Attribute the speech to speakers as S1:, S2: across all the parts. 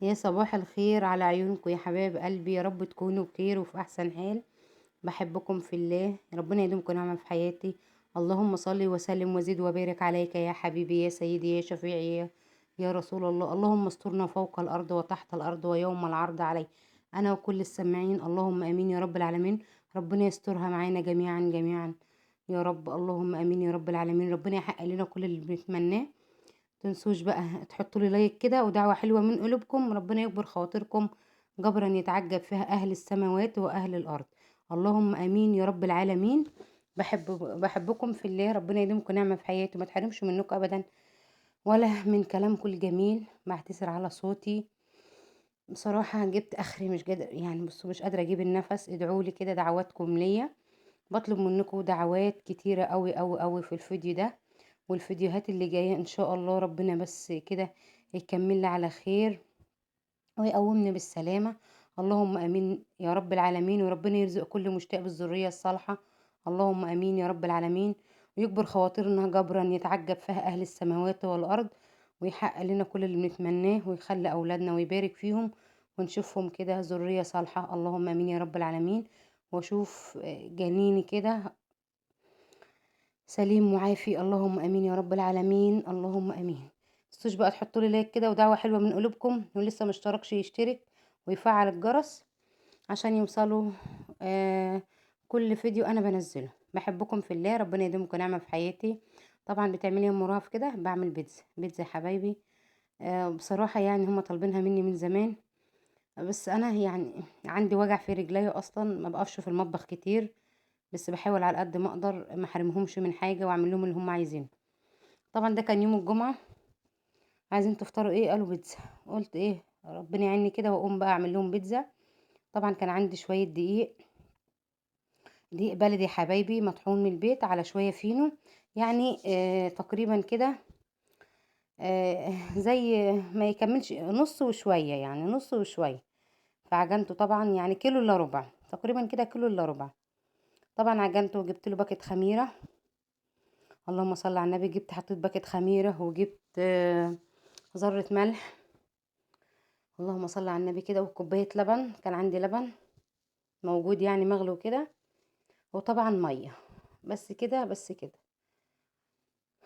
S1: يا صباح الخير على عيونكم يا حبايب قلبي، يا رب تكونوا بخير وفي احسن حال. بحبكم في الله، ربنا يديمكم نعمة في حياتي. اللهم صل وسلم وزد وبارك عليك يا حبيبي يا سيدي يا شفيعي يا رسول الله. اللهم استرنا فوق الارض وتحت الارض ويوم العرض عليه، انا وكل السامعين. اللهم امين يا رب العالمين. ربنا يسترها معانا جميعا جميعا يا رب. اللهم امين يا رب العالمين. ربنا يحقق لنا كل اللي بنتمناه. تنسوش بقى تحطوا لي لايك كده ودعوة حلوة من قلوبكم، ربنا يكبر خواطركم جبرا يتعجب فيها أهل السماوات وأهل الأرض. اللهم آمين يا رب العالمين. بحبكم في الله، ربنا يديمكم نعمة في حياتي وما تحرمش منكم أبدا ولا من كلامكم الجميل. بعتذر على صوتي، بصراحة جبت آخري، مش قادر يعني، بصوا مش قادرة أجيب النفس. ادعولي كده دعواتكم ليا، بطلب منكم دعوات كتيرة قوي قوي قوي في الفيديو ده والفيديوهات اللي جاية ان شاء الله. ربنا بس كده يكمل لي على خير ويقومني بالسلامة. اللهم امين يا رب العالمين. وربنا يرزق كل مشتاق بالذرية الصالحة. اللهم امين يا رب العالمين. ويكبر خواطرنا جبرا يتعجب فيها اهل السماوات والارض، ويحقق لنا كل اللي بنتمناه، ويخلي اولادنا ويبارك فيهم ونشوفهم كده ذرية صالحة. اللهم امين يا رب العالمين. واشوف جنيني كده سليم وعافي. اللهم امين يا رب العالمين. اللهم امين. متنسوش بقى تحطوا لي لايك كده ودعوة حلوة من قلوبكم، واللي لسه مشتركش يشترك ويفعل الجرس عشان يوصلوا آه كل فيديو انا بنزله. بحبكم في الله، ربنا يديمكم نعمة في حياتي. طبعا بتعملي يوم مراف كده، بعمل بيتزا بيتزا يا حبايبي. بصراحة يعني هم طالبينها مني من زمان، بس انا يعني عندي وجع في رجلي اصلا، ما بقفش في المطبخ كتير، بس بحاول على قد ما اقدر ما احرمهمش من حاجة واعمل لهم اللي هم عايزينه. طبعا ده كان يوم الجمعة، عايزين تفطروا ايه؟ قالوا بيتزا. قلت ايه ربنا يعيني كده واقوم بقى اعمل لهم بيتزا. طبعا كان عندي شوية دقيق، دقيق بلدي يا حبايبي مطحون من البيت على شوية فينو، يعني تقريبا كده زي ما يكملش نص وشوية، يعني نص وشوية. فعجنته طبعا يعني كيلو الا ربع، تقريبا كده كيلو الا ربع. طبعا عجنته وجبت له باكت خميرة. اللهم صل على النبي. جبت حطيت باكت خميرة وجبت ذرة ملح. اللهم صل على النبي كده. وكوباية لبن، كان عندي لبن موجود يعني مغلو كده. وطبعا مية. بس كده بس كده.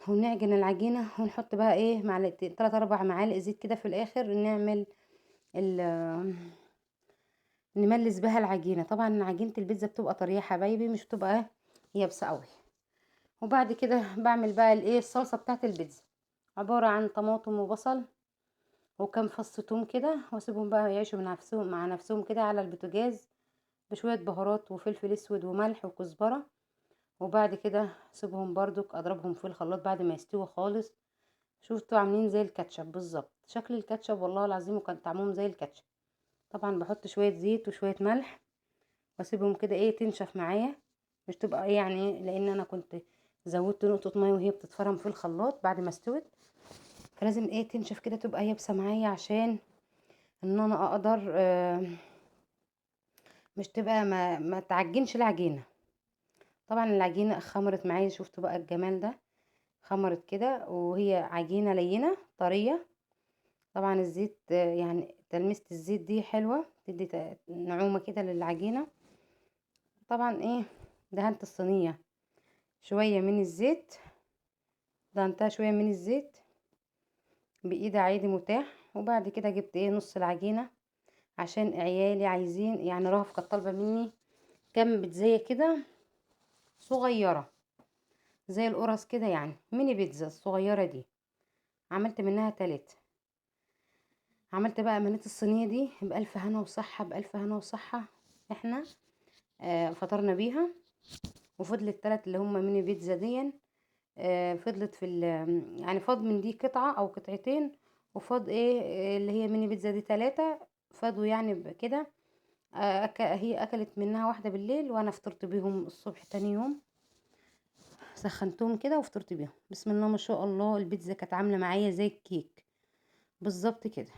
S1: ونعجن العجينة ونحط بقى ايه معلقتين 3 4 معالق زيت كده في الاخر، نعمل ال نملس بها العجينة. طبعا عجينة البيتزا بتبقى طرية يا حبايبي، مش بتبقى يابسة قوي. وبعد كده بعمل بقى الايه الصلصة بتاعت البيتزا، عبارة عن طماطم وبصل وكم فص توم كده، واسيبهم بقى يعيشوا من نفسهم مع نفسهم كده على البوتاجاز بشوية بهارات وفلفل اسود وملح وكزبرة. وبعد كده اسيبهم برضك اضربهم في الخلاط بعد ما يستوي خالص. شفتوا عاملين زي الكاتشب بالظبط، شكل الكاتشب والله العظيم، وكان طعمهم زي الكاتشب. طبعا بحط شوية زيت وشوية ملح واسيبهم كده ايه تنشف معايا، مش تبقى ايه يعني، لان انا كنت زودت نقطة مية وهي بتتفرم في الخلاط بعد ما استوت، فلازم ايه تنشف كده تبقى يابسة معايا عشان ان انا اقدر مش تبقى ما تعجنش العجينة. طبعا العجينة خمرت معايا، شفتوا بقى الجمال ده، خمرت كده وهي عجينة لينة طرية. طبعا الزيت يعني تلمسة الزيت دي حلوة، تدي نعومة كده للعجينة. طبعا ايه دهنت الصينية شوية من الزيت، دهنتها شوية من الزيت بإيدي عادي متاح. وبعد كده جبت ايه نص العجينة عشان عيالي عايزين، يعني رهف كانت طالبة مني كام بيتزاية كده صغيرة زي القرص كده، يعني ميني بيتزا الصغيرة دي، عملت منها 3. عملت بقى مليت الصينية دي بألف هنا وصحة، بألف هنا وصحة. احنا فطرنا بيها. وفضلت 3 اللي هم ميني بيتزا دي، فضلت في يعني فاض من دي قطعة او قطعتين، وفاض ايه اللي هي ميني بيتزا دي 3 فاضوا يعني كده. هي اكلت منها واحدة بالليل، وانا فطرت بيهم الصبح تاني يوم، سخنتهم كده وفطرت بيهم. بسم الله ما شاء الله، البيتزا كانت عاملة معايا زي الكيك بالظبط كده.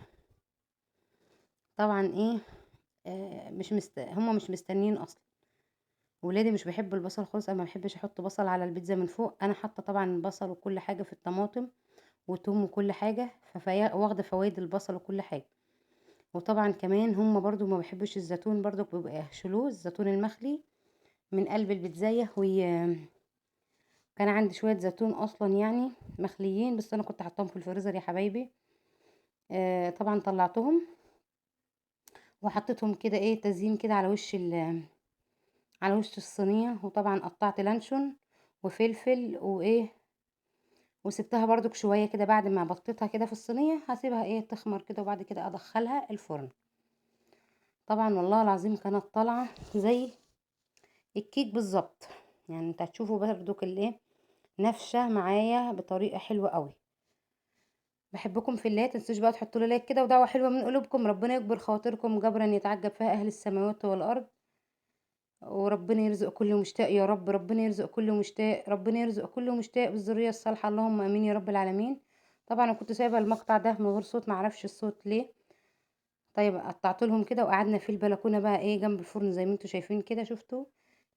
S1: طبعا ايه مش هما مش مستنيين اصلا. ولادي مش بيحبوا البصل خالص، انا ما بحبش احط بصل على البيتزا من فوق. انا حاطه طبعا البصل وكل حاجه في الطماطم وتوم وكل حاجه، فهي واخده فوائد البصل وكل حاجه. وطبعا كمان هم برضو ما بيحبوش الزيتون، برضو بيبقى يحشلوه الزيتون المخلي من قلب البيتزاية. كان عندي شوية زيتون اصلا يعني مخليين، بس انا كنت حطاهم في الفريزر يا حبايبي. طبعا طلعتهم وحطيتهم كده ايه تزيين كده على وش الصينية. وطبعا قطعت لانشون وفلفل وايه، وسبتها برضك شوية كده. بعد ما بطيتها كده في الصينية هسيبها ايه تخمر كده، وبعد كده ادخلها الفرن. طبعا والله العظيم كانت طالعة زي الكيك بالظبط. يعني انت هتشوفوا برضك الايه نافشة معايا بطريقة حلوة قوي. بحبكم في الله، تنسوش بقى تحطوا لي لايك كده ودعوة حلوة من قلوبكم. ربنا يكبر خاطركم جبرا يتعجب فيها اهل السماوات والارض. وربنا يرزق كل مشتاق يا رب، ربنا يرزق كل مشتاق، ربنا يرزق كل مشتاق بالذرية الصالحة، اللهم امين يا رب العالمين. طبعا انا كنت سايبه المقطع ده من غير صوت، معرفش الصوت ليه. طيب قطعت لهم كده وقعدنا في البلكونه بقى ايه جنب الفرن زي ما انتوا شايفين كده. شفتوا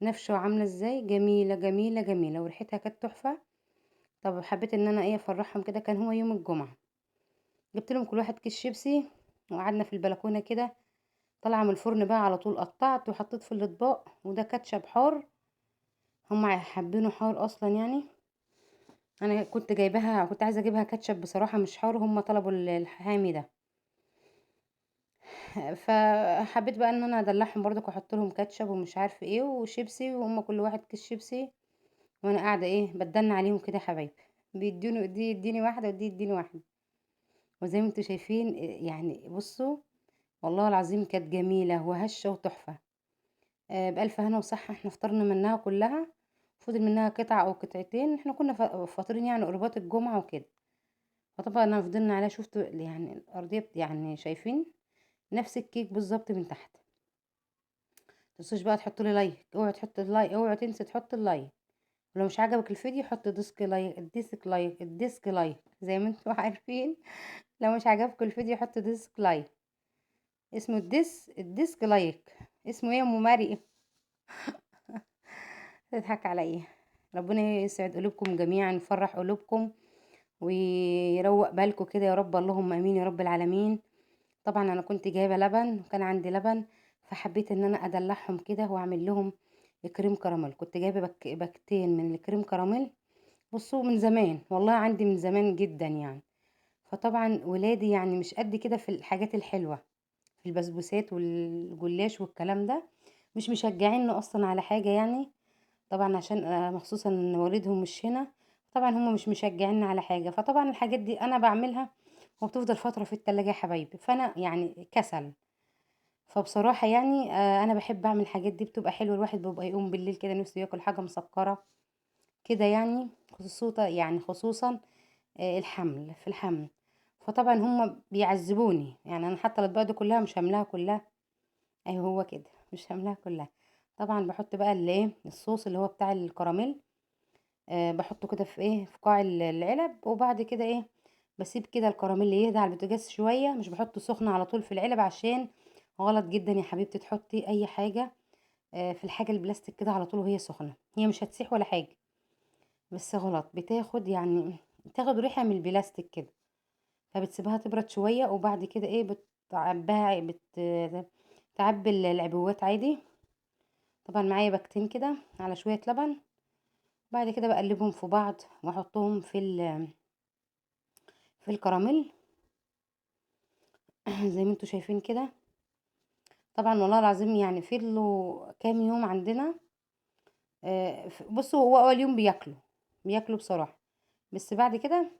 S1: نفشه عامله ازاي؟ جميله جميله جميله، وريحتها كانت تحفه. طب حبيت ان انا ايه افرحهم كده، كان هو يوم الجمعه. جبت لهم كل واحد كيس شيبسي وقعدنا في البلكونه كده. طالعه من الفرن بقى على طول قطعت وحطيت في الاطباق. وده كاتشب حار، هم حابينه حار اصلا يعني. انا كنت جايباها، كنت عايزه اجيبها كاتشب بصراحه مش حار، هم طلبوا الحامي ده. فحبيت بقى ان انا ادلعهم برضك واحط لهم كاتشب ومش عارفه ايه وشيبسي، وهم كل واحد كيس شيبسي. وانا قاعده ايه بدلنا عليهم كده يا حبايبي. بيدوني دي يديني واحده ودي يديني واحده. وزي ما انتوا شايفين يعني بصوا، والله العظيم كانت جميله وهشه وتحفه. بألف هنا وصحه. احنا فطرنا منها كلها، فضل منها قطعه او قطعتين. احنا كنا فاطرين يعني قربات الجمعه وكده. فطبعا انا فضلنا عليها. شفتوا يعني الارضيه يعني شايفين نفس الكيك بالظبط من تحت. متنسوش بقى تحطوا لي لايك، اوعي تحط اللايك، اوعي تنسي تحط اللايك. ولو مش عجبك الفيديو حط ديسك لايك، الديسك لايك، الديسك لايك زي ما انتوا عارفين. لو مش عجبكم الفيديو حط ديسك لايك. اسمه الديسك لايك. اسمه ايه يا ام مريم؟ تضحك على ايه؟ ربنا يسعد قلوبكم جميعا، يفرح قلوبكم ويروق بالكم كده يا رب، اللهم امين يا رب العالمين. طبعا انا كنت جايبه لبن وكان عندي لبن، فحبيت ان انا ادلعهم كده واعمل لهم كريم كراميل. كنت جايبه باكتين من الكريم كراميل. بصوا من زمان والله عندي من زمان جدا يعني. فطبعا ولادي يعني مش قد كده في الحاجات الحلوه، في البسبوسات والجلاش والكلام ده. مش مشجعين اصلا على حاجه يعني. طبعا عشان مخصوصا ان والدهم مش هنا. طبعا هم مش مشجعين على حاجه. فطبعا الحاجات دي انا بعملها وبتفضل فتره في التلاجة يا حبايبي، فانا يعني كسل. فبصراحة يعني أنا باحب أعمل الحاجات دي بتبقى حلوة. الواحد بيبقى يقوم بالليل كده نفسه ياكل حاجة مسكرة كده يعني. خصوصا في الحمل. فطبعا هم بيعذبوني يعني. أنا حتى الأطباق دي كلها مش هاملاها كلها. أيوه هو كده مش هاملاها كلها. طبعا بحط بقى الصوص اللي هو بتاع الكراميل. بحطه كده في في قاع العلب. وبعد كده بسيب كده الكراميل يهدى على البوتاجاز شوية. مش بحطه سخن على طول في العلب، عشان غلط جدا يا حبيبتي تحطي اي حاجة في الحاجة البلاستيك كده على طول وهي سخنة. هي مش هتسيح ولا حاجة، بس غلط بتاخد يعني تاخد ريحة من البلاستيك كده. فبتسيبها تبرد شوية، وبعد كده بتعبيها تعبي العبوات عادي. طبعا معايا باكتين كده على شوية لبن. بعد كده بقلبهم في بعض واحطهم في الكراميل. زي ما انتوا شايفين كده. طبعا والله العظيم يعني فضلوا كام يوم عندنا. بصوا هو اول يوم بياكلوا بصراحة. بس بعد كده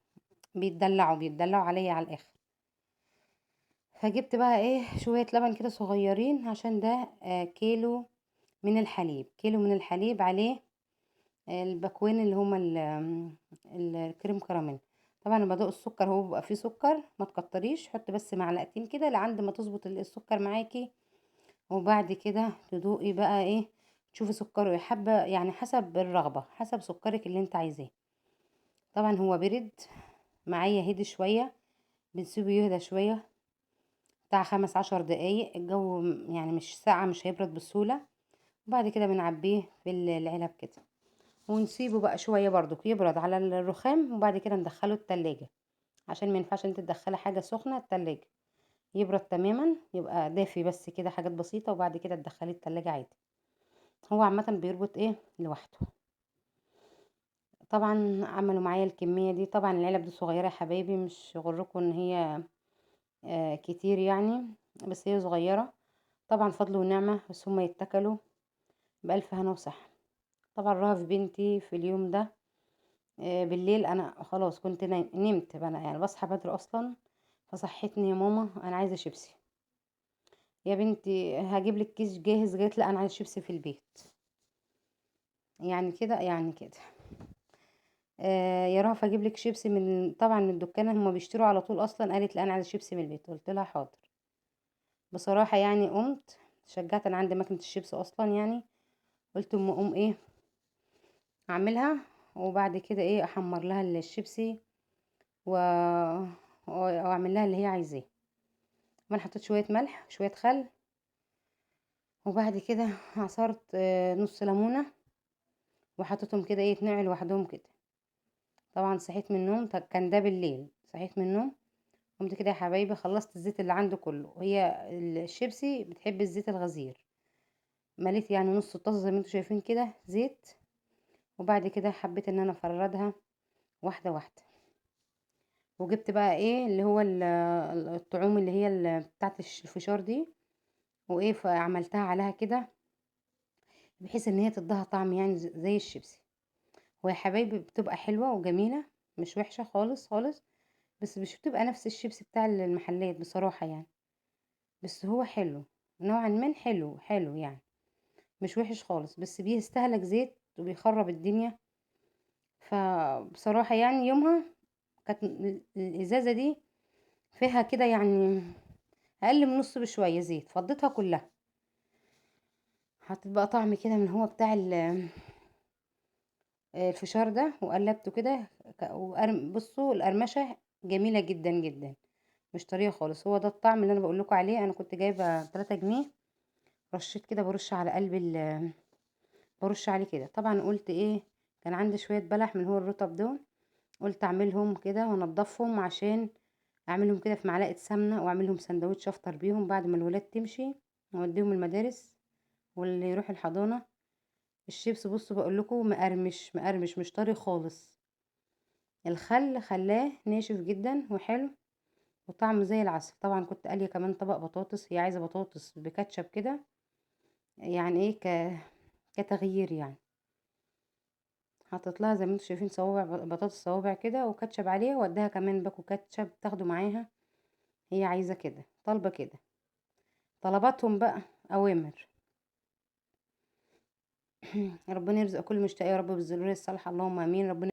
S1: بيتدلعوا عليا على الاخر. فجبت بقى شوية لبن كده صغيرين، عشان ده كيلو من الحليب عليه الباكوين اللي هما الكريم كراميل. طبعا انا بدوق السكر، هو بيبقى فيه سكر ما تكتريش، حط بس معلقتين كده لعند ما تظبط السكر معاكي. وبعد كده تدوقي بقى تشوفي سكره حبه يعني حسب الرغبه، حسب سكرك اللي انت عايزاه. طبعا هو برد معايا هدي شويه. بنسيبه يهدى شويه بتاع 15 دقايق. الجو يعني مش ساقع، مش هيبرد بسهوله. وبعد كده بنعبيه في العلب كده، ونسيبه بقى شويه برضو يبرد على الرخام. وبعد كده ندخله التلاجة، عشان ما ينفعش انت تدخلي حاجه سخنه التلاجة. يبرد تماما، يبقى دافي بس كده حاجات بسيطة، وبعد كده تدخليه التلاجة عادي. هو عامة بيربط ايه لوحده. طبعا عملوا معايا الكمية دي. طبعا العلب دي صغيرة يا حبايبي، مش غركم ان هي كتير يعني، بس هي صغيرة. طبعا فضل ونعمة، بس هما يتكلوا بألف هنا وصحة. طبعا رهف بنتي في اليوم ده بالليل، انا خلاص كنت نمت بقى، انا يعني بصحى بدري اصلا. فصحتني يا ماما انا عايزه شيبسي. يا بنتي هجيب لك كيس جاهز، قالت لا انا عايزه شيبسي في البيت. يعني كده يعني كده. يا رهف اجيب لك شيبسي من طبعا من الدكان، هما بيشتروا على طول اصلا. قالت لا انا عايزه شيبسي من البيت، قلت لها حاضر. بصراحه يعني قمت شجعت، انا عندي ماكينه الشيبسي اصلا يعني. قلت اما اقوم ايه اعملها، وبعد كده ايه احمر لها الشيبسي و... واعمل لها اللي هي عايزاه. انا حطيت شويه ملح شويه خل، وبعد كده عصرت نص ليمونه، وحطيتهم كده ايه يتنقعوا لوحدهم كده. طبعا صحيت من النوم، كان ده بالليل. صحيت من النوم قمت كده يا حبايبي خلصت الزيت اللي عنده كله. هي الشيبسي بتحب الزيت الغزير. مليت يعني نص طاسه زي ما انتم شايفين كده زيت، وبعد كده حبيت ان انا افردها واحده واحده. وجبت بقى ايه اللي هو الطعوم اللي هي بتاعت الفشار دي، وايه فعملتها عليها كده بحيث ان هي تديها طعم يعني زي الشيبسي. ويا حبايبي بتبقى حلوة وجميلة، مش وحشة خالص خالص. بس مش بتبقى نفس الشيبسي بتاع المحلات بصراحة يعني. بس هو حلو نوعا ما، حلو حلو يعني، مش وحش خالص. بس بيستهلك زيت وبيخرب الدنيا. فبصراحة يعني يومها كانت الإزازة دي فيها كده يعني أقل من نص بشوية زيت، فضيتها كلها. حطيت بقى طعم كده من هو بتاع الفشار ده، وقلبته كده. بصوا القرمشة جميلة جدا جدا، مش طرية خالص. هو ده الطعم اللي انا بقول لكم عليه. انا كنت جايبه 3 جنيه، رشيت كده برش على قلب برش عليه كده. طبعا قلت ايه، كان عندي شويه بلح من هو الرطب دول، قلت اعملهم كده وانضفهم عشان اعملهم كده في معلقه سمنه، واعملهم سندوتش افطر بيهم بعد ما الولاد تمشي واوديهم المدارس واللي يروح الحضانه. الشيبس بصوا بقول لكم مقرمش مقرمش، مش طري خالص. الخل خلاه ناشف جدا وحلو، وطعمه زي العسل. طبعا كنت قاليه كمان طبق بطاطس، هي عايزه بطاطس بكاتشب كده يعني ايه كتغيير يعني. حطيت لها زي ما انتم شايفين صوابع بطاطس، صوابع كده وكاتشب عليها، واديها كمان باكو كاتشب تاخده معاها. هي عايزه كده، طالبه كده. طلباتهم بقى اوامر. ربنا يرزق كل مشتاق يا رب بالذريه الصالحه، اللهم امين. ربنا